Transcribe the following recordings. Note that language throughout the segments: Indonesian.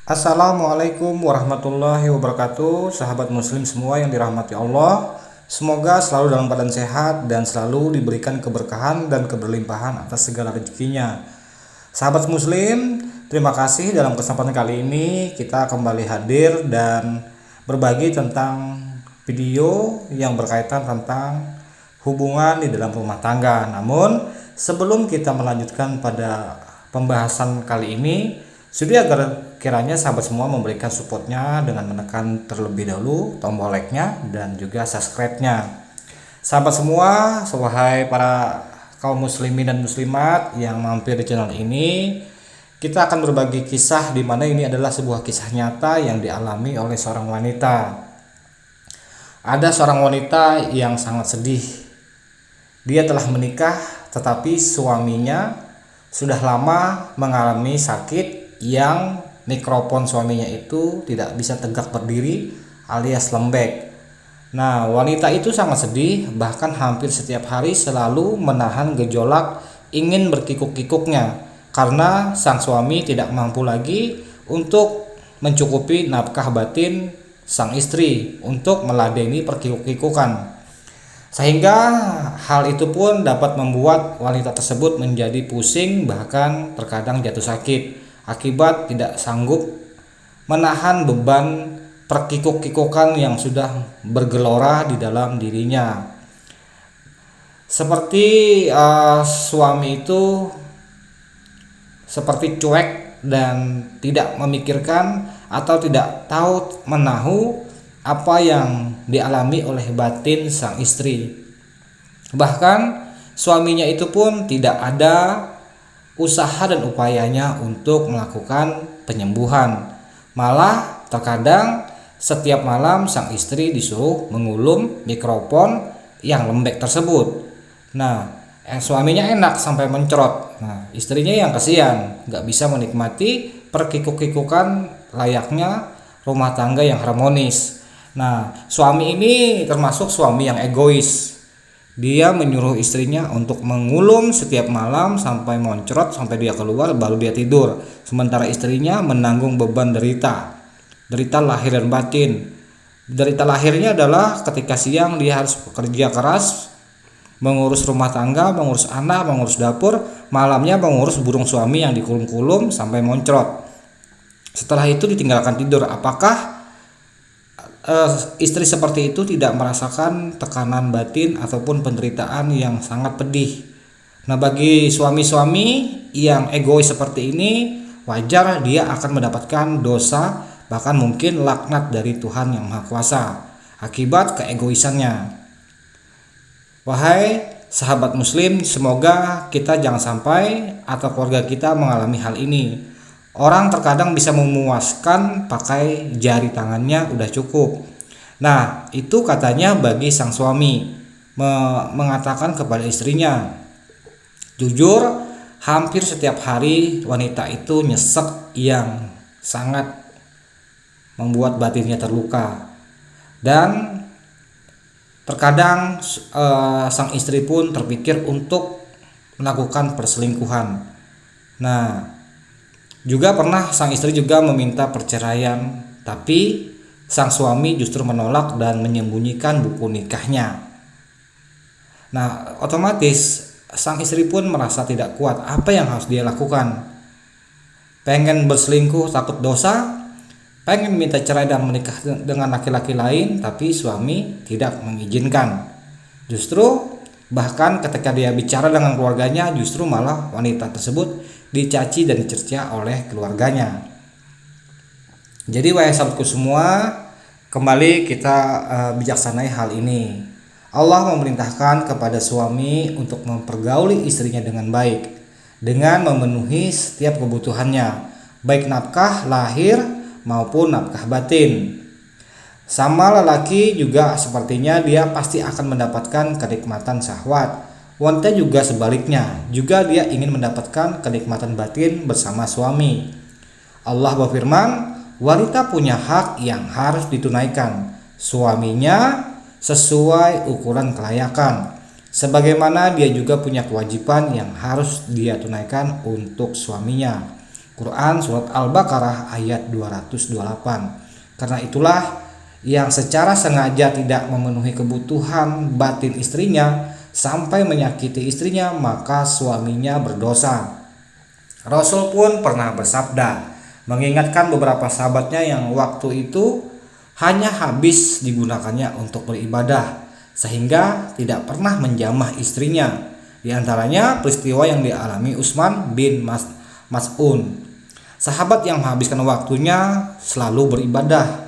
Assalamualaikum warahmatullahi wabarakatuh, sahabat muslim semua yang dirahmati Allah. Semoga selalu dalam keadaan sehat dan selalu diberikan keberkahan dan keberlimpahan atas segala rezekinya. Sahabat muslim, terima kasih dalam kesempatan kali ini kita kembali hadir dan berbagi tentang video yang berkaitan tentang hubungan di dalam rumah tangga. Namun sebelum kita melanjutkan pada pembahasan kali ini, studi agar kiranya sahabat semua memberikan supportnya dengan menekan terlebih dahulu tombol like-nya dan juga subscribe-nya. Sahabat semua, wahai para kaum muslimin dan muslimat yang mampir di channel ini, kita akan berbagi kisah di mana ini adalah sebuah kisah nyata yang dialami oleh seorang wanita. Ada seorang wanita yang sangat sedih. Dia telah menikah tetapi suaminya sudah lama mengalami sakit yang mikrofon suaminya itu tidak bisa tegak berdiri alias lembek. Nah, wanita itu sangat sedih, bahkan hampir setiap hari selalu menahan gejolak ingin berkikuk-kikuknya karena sang suami tidak mampu lagi untuk mencukupi nafkah batin sang istri untuk meladeni perkikuk-kikukan. Sehingga hal itu pun dapat membuat wanita tersebut menjadi pusing, bahkan terkadang jatuh sakit akibat tidak sanggup menahan beban perkikuk-kikukan yang sudah bergelora di dalam dirinya. Seperti suami itu seperti cuek dan tidak memikirkan atau tidak tahu menahu apa yang dialami oleh batin sang istri. Bahkan suaminya itu pun tidak ada usaha dan upayanya untuk melakukan penyembuhan. Malah terkadang setiap malam sang istri disuruh mengulum mikrofon yang lembek tersebut. Nah, suaminya enak sampai mencrot. Nah, istrinya yang kasihan, gak bisa menikmati perkikuk-kikukan layaknya rumah tangga yang harmonis. Nah, suami ini termasuk suami yang egois. Dia menyuruh istrinya untuk mengulum setiap malam sampai moncrot, sampai dia keluar baru dia tidur. Sementara istrinya menanggung beban derita lahir dan batin. Derita lahirnya adalah ketika siang dia harus bekerja keras, mengurus rumah tangga, mengurus anak, mengurus dapur. Malamnya mengurus burung suami yang dikulum-kulum sampai moncrot. Setelah itu ditinggalkan tidur. Apakah istri seperti itu tidak merasakan tekanan batin ataupun penderitaan yang sangat pedih? Nah, bagi suami-suami yang egois seperti ini, wajar dia akan mendapatkan dosa, bahkan mungkin laknat dari Tuhan yang Maha Kuasa akibat keegoisannya. Wahai sahabat muslim, semoga kita jangan sampai atau keluarga kita mengalami hal ini. Orang terkadang bisa memuaskan pakai jari tangannya udah cukup. Nah, itu katanya bagi sang suami mengatakan kepada istrinya. Jujur, hampir setiap hari wanita itu nyesek yang sangat membuat batinnya terluka. Dan terkadang sang istri pun terpikir untuk melakukan perselingkuhan. Nah, juga pernah sang istri juga meminta perceraian, tapi sang suami justru menolak dan menyembunyikan buku nikahnya. Nah, otomatis sang istri pun merasa tidak kuat. Apa yang harus dia lakukan? Pengen berselingkuh takut dosa, pengen minta cerai dan menikah dengan laki-laki lain, tapi suami tidak mengizinkan. Justru bahkan ketika dia bicara dengan keluarganya, justru malah wanita tersebut dicaci dan dicerca oleh keluarganya. Jadi wahai sahabatku semua, kembali kita bijaksanai hal ini. Allah memerintahkan kepada suami untuk mempergauli istrinya dengan baik, dengan memenuhi setiap kebutuhannya, baik nafkah lahir maupun nafkah batin. Sama lelaki juga sepertinya dia pasti akan mendapatkan kenikmatan syahwat. Wanita juga sebaliknya, juga dia ingin mendapatkan kenikmatan batin bersama suami. Allah berfirman, wanita punya hak yang harus ditunaikan suaminya sesuai ukuran kelayakan, sebagaimana dia juga punya kewajiban yang harus dia tunaikan untuk suaminya. Quran surat Al-Baqarah ayat 228. Karena itulah yang secara sengaja tidak memenuhi kebutuhan batin istrinya sampai menyakiti istrinya, maka suaminya berdosa. Rasul pun pernah bersabda, mengingatkan beberapa sahabatnya yang waktu itu hanya habis digunakannya untuk beribadah, sehingga tidak pernah menjamah istrinya. Di antaranya peristiwa yang dialami Utsman bin Mas'un, sahabat yang menghabiskan waktunya selalu beribadah.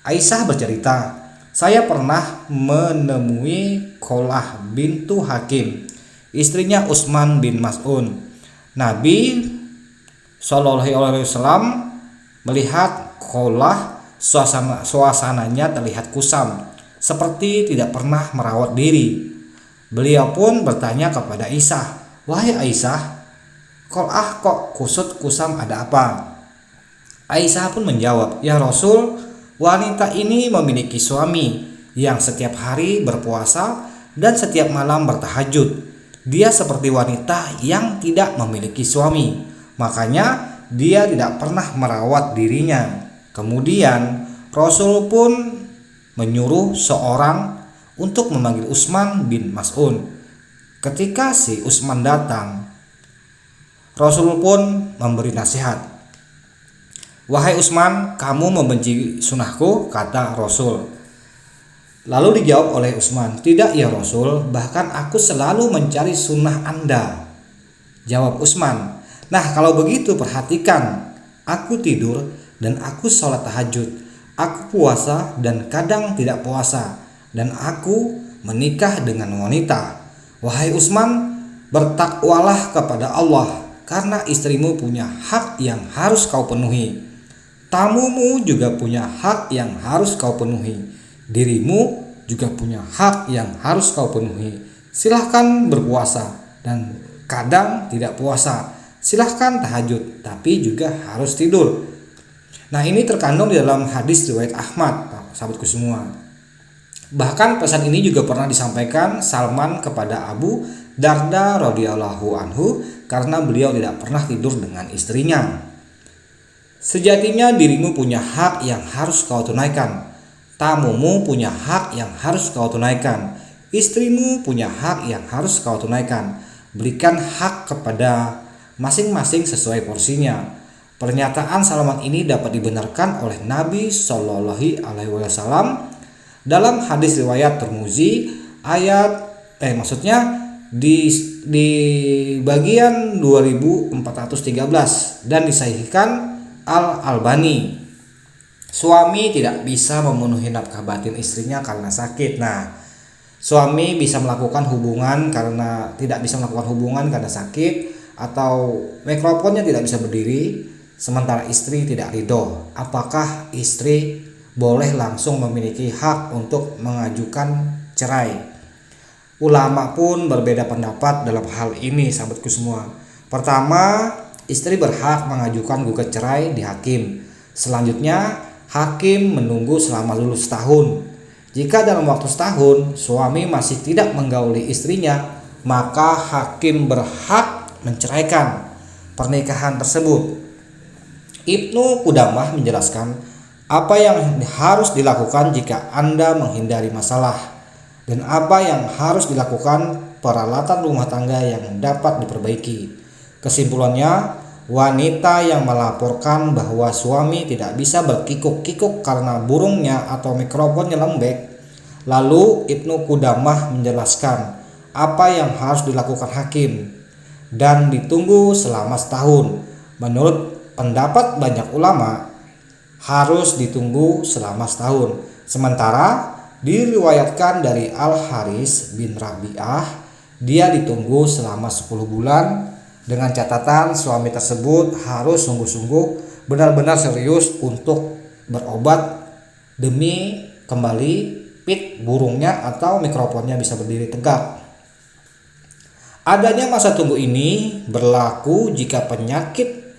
Aisyah bercerita, saya pernah menemui Qolah bintu Hakim, istrinya Utsman bin Mas'un. Nabi SAW melihat Qolah, suasananya terlihat kusam, seperti tidak pernah merawat diri. Beliau pun bertanya kepada Aisyah, wahai Aisyah, Qolah kok kusam, ada apa? Aisyah pun menjawab, ya Rasul, wanita ini memiliki suami yang setiap hari berpuasa dan setiap malam bertahajud. Dia seperti wanita yang tidak memiliki suami, makanya dia tidak pernah merawat dirinya. Kemudian Rasul pun menyuruh seorang untuk memanggil Utsman bin Mas'un. Ketika si Utsman datang, Rasul pun memberi nasihat. Wahai Utsman, kamu membenci sunnahku, kata Rasul. Lalu dijawab oleh Utsman, tidak ya Rasul, bahkan aku selalu mencari sunnah Anda. Jawab Utsman, nah kalau begitu perhatikan, aku tidur dan aku sholat tahajud, aku puasa dan kadang tidak puasa, dan aku menikah dengan wanita. Wahai Utsman, bertakwalah kepada Allah, karena istrimu punya hak yang harus kau penuhi. Tamumu juga punya hak yang harus kau penuhi. Dirimu juga punya hak yang harus kau penuhi. Silahkan berpuasa dan kadang tidak puasa. Silahkan tahajud, tapi juga harus tidur. Nah, ini terkandung di dalam hadis riwayat Ahmad, sahabatku semua. Bahkan pesan ini juga pernah disampaikan Salman kepada Abu Darda radhiyallahu anhu karena beliau tidak pernah tidur dengan istrinya. Sejatinya dirimu punya hak yang harus kau tunaikan. Tamumu punya hak yang harus kau tunaikan. Istrimu punya hak yang harus kau tunaikan. Berikan hak kepada masing-masing sesuai porsinya. Pernyataan Salman ini dapat dibenarkan oleh Nabi Shallallahu Alaihi Wasallam dalam hadis riwayat Tirmizi di bagian 2413 dan disahihkan Al-Albani. Suami tidak bisa memenuhi nafkah batin istrinya karena sakit. Nah, suami bisa melakukan hubungan karena tidak bisa melakukan hubungan karena sakit, atau mikrofonnya tidak bisa berdiri, sementara istri tidak ridho. Apakah istri boleh langsung memiliki hak untuk mengajukan cerai? Ulama pun berbeda pendapat dalam hal ini, sahabatku semua. Pertama, istri berhak mengajukan gugat cerai di hakim. Selanjutnya, hakim menunggu selama lulus setahun. Jika dalam waktu setahun suami masih tidak menggauli istrinya, maka hakim berhak menceraikan pernikahan tersebut. Ibnu Qudamah menjelaskan apa yang harus dilakukan jika Anda menghindari masalah dan apa yang harus dilakukan peralatan rumah tangga yang dapat diperbaiki. Kesimpulannya, wanita yang melaporkan bahwa suami tidak bisa berkikuk-kikuk karena burungnya atau mikrofonnya lembek. Lalu Ibnu Qudamah menjelaskan apa yang harus dilakukan hakim dan ditunggu selama setahun. Menurut pendapat banyak ulama, harus ditunggu selama setahun. Sementara diriwayatkan dari Al-Haris bin Rabi'ah, dia ditunggu selama 10 bulan dengan catatan suami tersebut harus sungguh-sungguh benar-benar serius untuk berobat demi kembali fit burungnya atau mikrofonnya bisa berdiri tegak. Adanya masa tunggu ini berlaku jika penyakit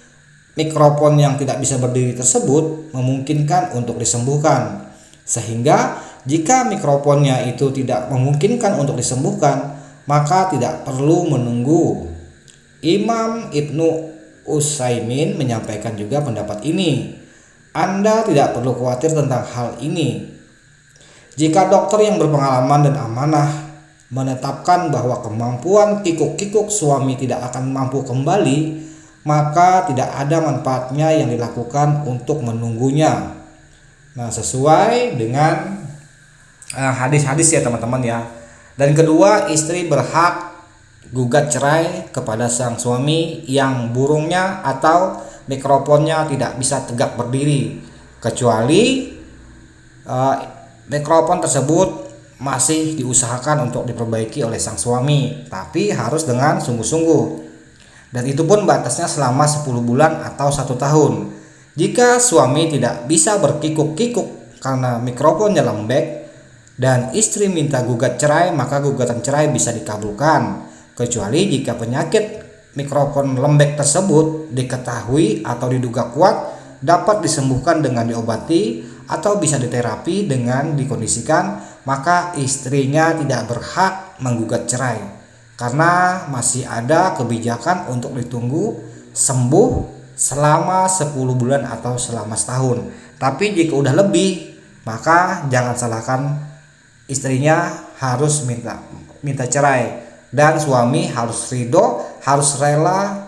mikrofon yang tidak bisa berdiri tersebut memungkinkan untuk disembuhkan. Sehingga jika mikrofonnya itu tidak memungkinkan untuk disembuhkan, maka tidak perlu menunggu. Imam Ibnu Utsaimin menyampaikan juga pendapat ini. Anda tidak perlu khawatir tentang hal ini. Jika dokter yang berpengalaman dan amanah menetapkan bahwa kemampuan kikuk-kikuk suami tidak akan mampu kembali, maka tidak ada manfaatnya yang dilakukan untuk menunggunya. Nah, sesuai dengan hadis-hadis ya teman-teman ya. Dan kedua, istri berhak gugat cerai kepada sang suami yang burungnya atau mikrofonnya tidak bisa tegak berdiri, kecuali mikrofon tersebut masih diusahakan untuk diperbaiki oleh sang suami, tapi harus dengan sungguh-sungguh. Dan itu pun batasnya selama 10 bulan atau 1 tahun. Jika suami tidak bisa berkikuk-kikuk karena mikrofonnya lembek dan istri minta gugat cerai, maka gugatan cerai bisa dikabulkan, kecuali jika penyakit mikrofon lembek tersebut diketahui atau diduga kuat dapat disembuhkan dengan diobati atau bisa diterapi dengan dikondisikan, maka istrinya tidak berhak menggugat cerai karena masih ada kebijakan untuk ditunggu sembuh selama 10 bulan atau selama setahun. Tapi jika udah lebih, maka jangan salahkan istrinya, harus minta cerai, dan suami harus ridho, harus rela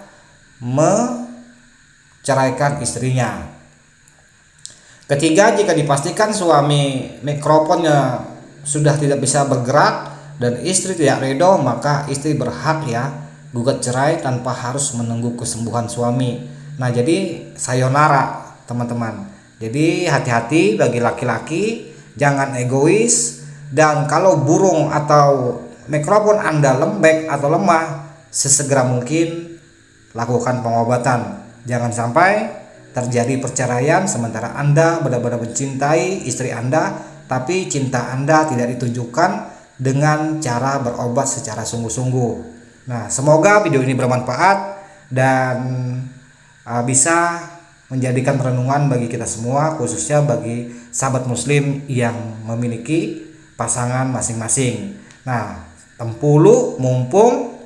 menceraikan istrinya. Ketiga, jika dipastikan suami mikrofonnya sudah tidak bisa bergerak dan istri tidak ridho, maka istri berhak ya gugat cerai tanpa harus menunggu kesembuhan suami. Nah, jadi sayonara teman-teman. Jadi hati-hati bagi laki-laki, jangan egois, dan kalau burung atau mikrofon Anda lembek atau lemah, sesegera mungkin lakukan pengobatan. Jangan sampai terjadi perceraian sementara Anda benar-benar mencintai istri Anda, tapi cinta Anda tidak ditunjukkan dengan cara berobat secara sungguh-sungguh. Nah, semoga video ini bermanfaat dan bisa menjadikan renungan bagi kita semua, khususnya bagi sahabat muslim yang memiliki pasangan masing-masing. Nah, tempulu mumpung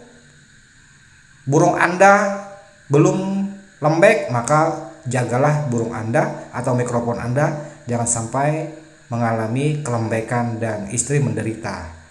burung Anda belum lembek, maka jagalah burung Anda atau mikrofon Anda jangan sampai mengalami kelembekan dan istri menderita.